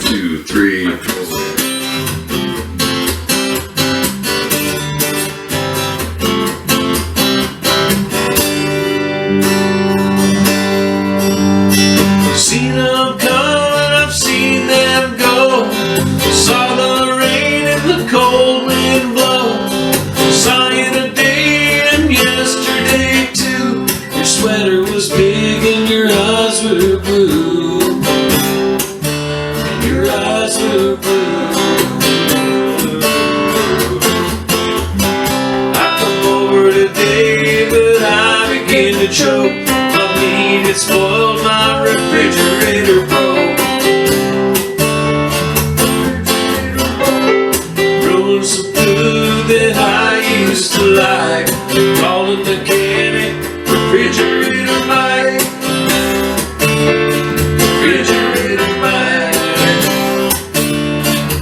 2, 3, 4. Seen them come and I've seen them go. Saw the rain and the cold wind blow. Saw you today and yesterday too. Your sweater was big and your eyes were blue. And your eyes were blue. I come over today but I begin to choke. I mean it spoiled my refrigerator broke. Ruined some food that I used to like. Calling the mechanic, refrigerator Mike. Refrigerator Mike.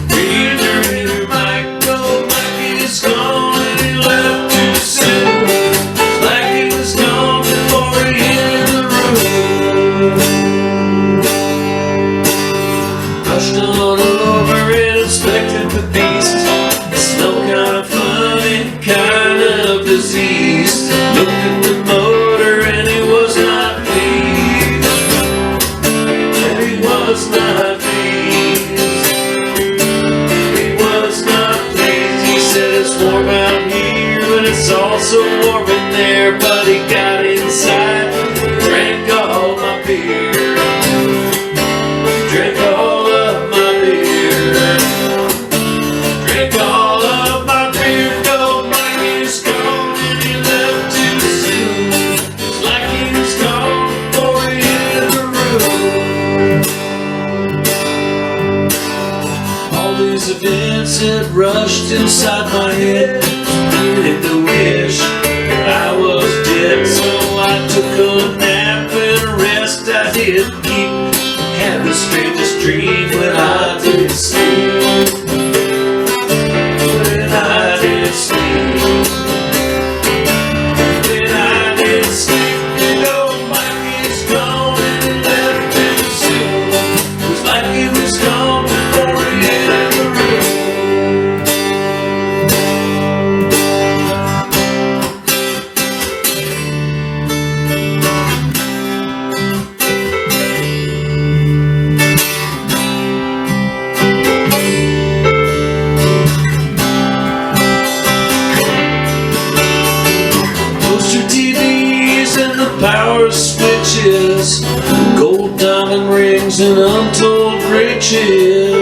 Refrigerator Mike. Oh, Mike is gone and he left too soon. Like he was gone before he entered the room. Rushed on over and inspected the beast. It smelled kind of funny, kind of diseased. Looked at the motor and he was not pleased. And he was not pleased. He was not pleased. He said it's warm out here, but it's also warm in there. But he got inside, drank all my beer. Drank all of my beer. Drank all of my beer. Oh, Mike is gone and he left too soon. It's like he was gone before he entered the room. All these events had rushed inside my head, beginning to wish I was dead. So I took a nap and a rest I did keep. Had the strangest dream when I did sleep. When I did sleep. When I did sleep. And oh, Mike is gone and he left too soon. It was like he was gone before he entered the room. Poster TVs and the power switches, gold diamond rings and untold riches.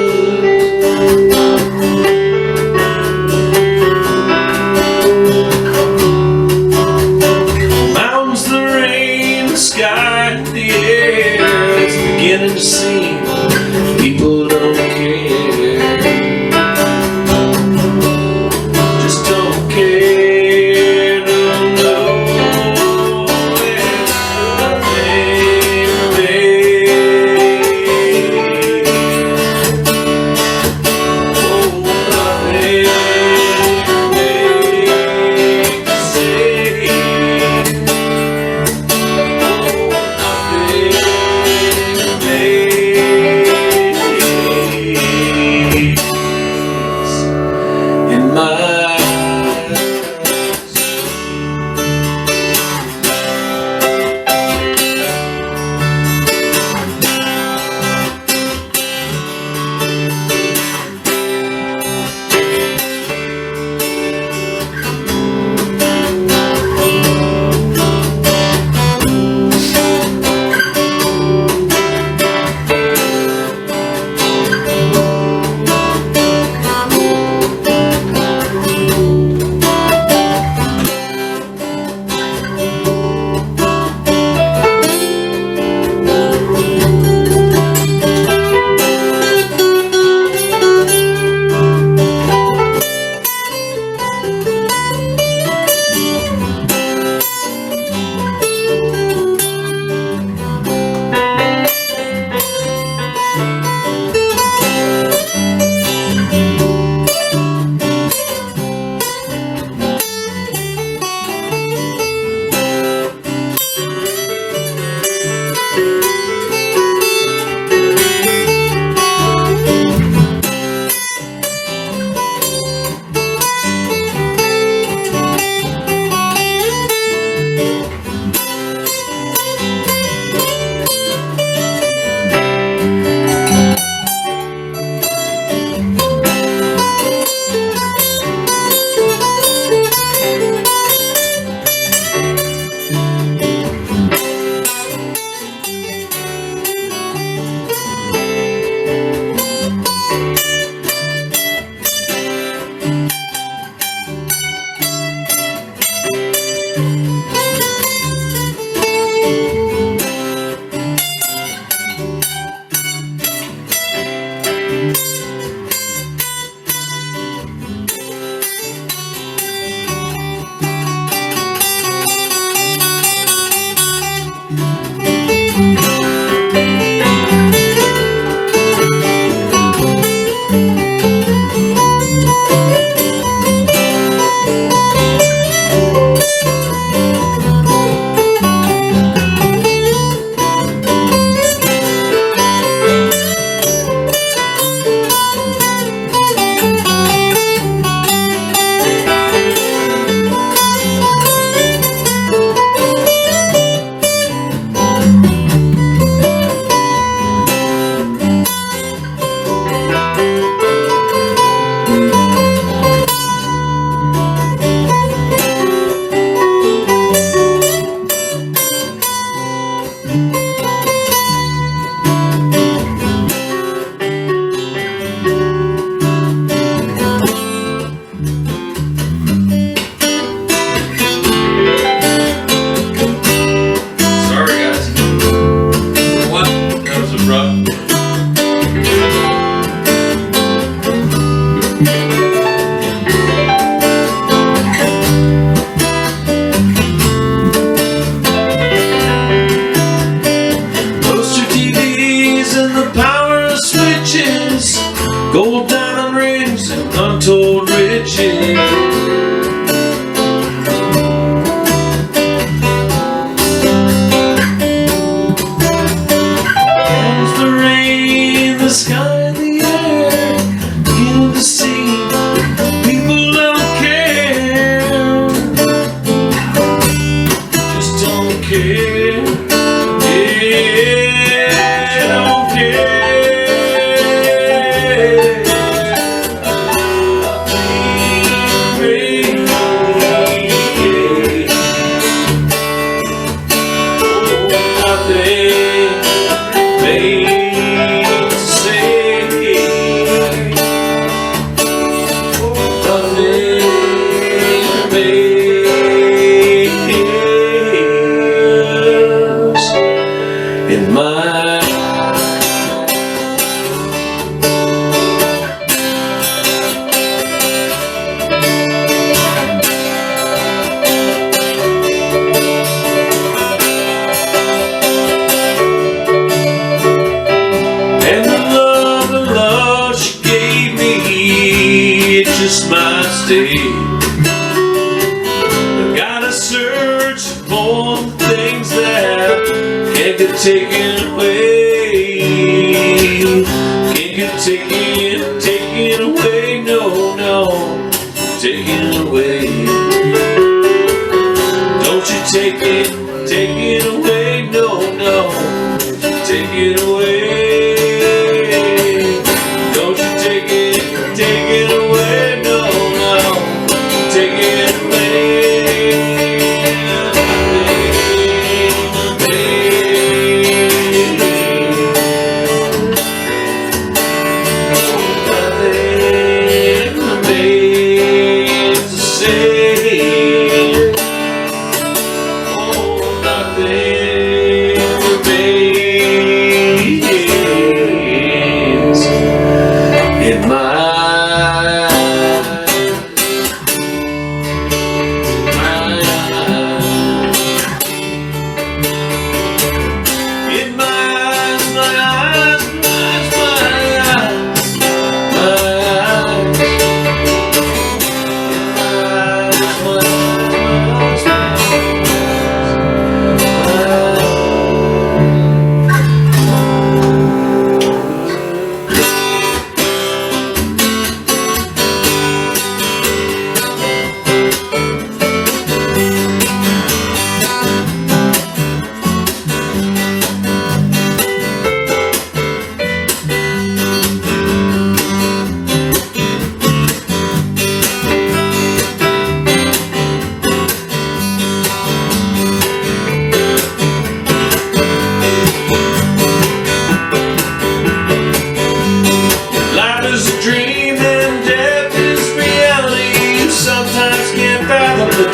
Mountains, the rain, the sky, the air. It's beginning to seem people don't care. Just don't care, no, no. just might stay. I gotta search for things that can't get taken away. Can't get taken away, no, no, taken away. Don't you take it away, no, no, take it away. Don't you take it away, no, no, take it away.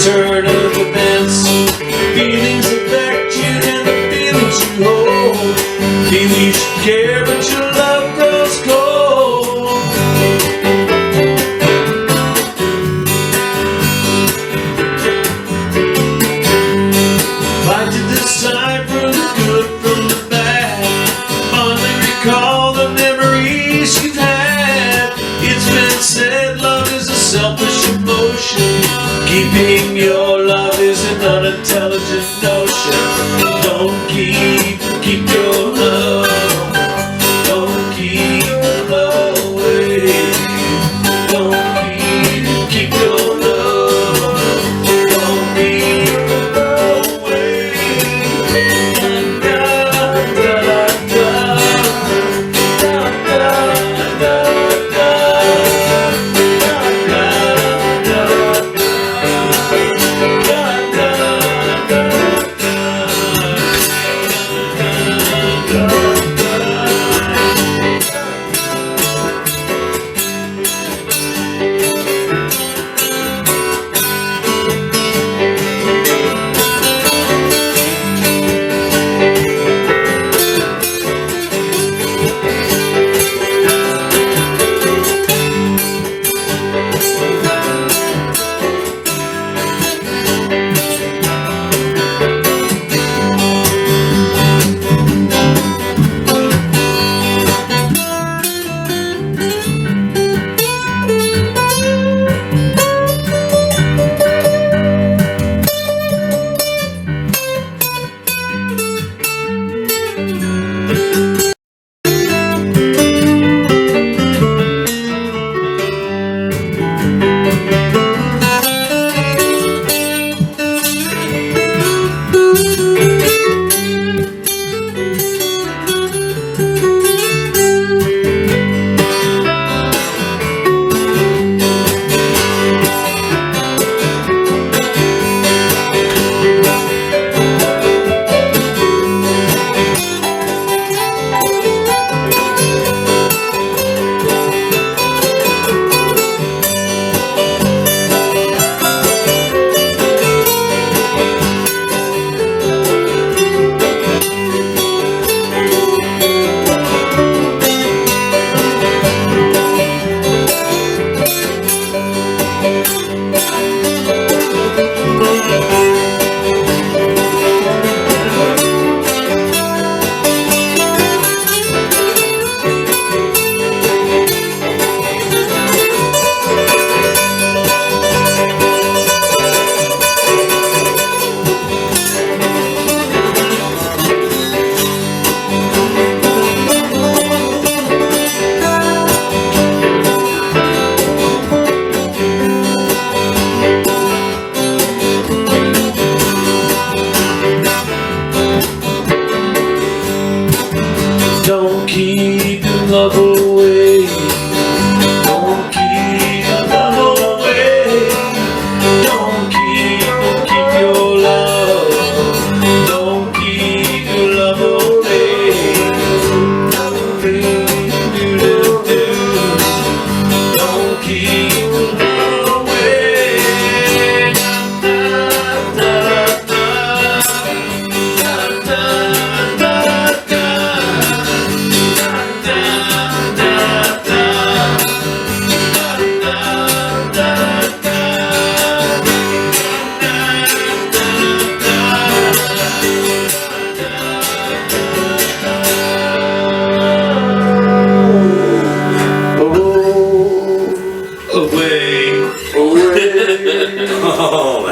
Turn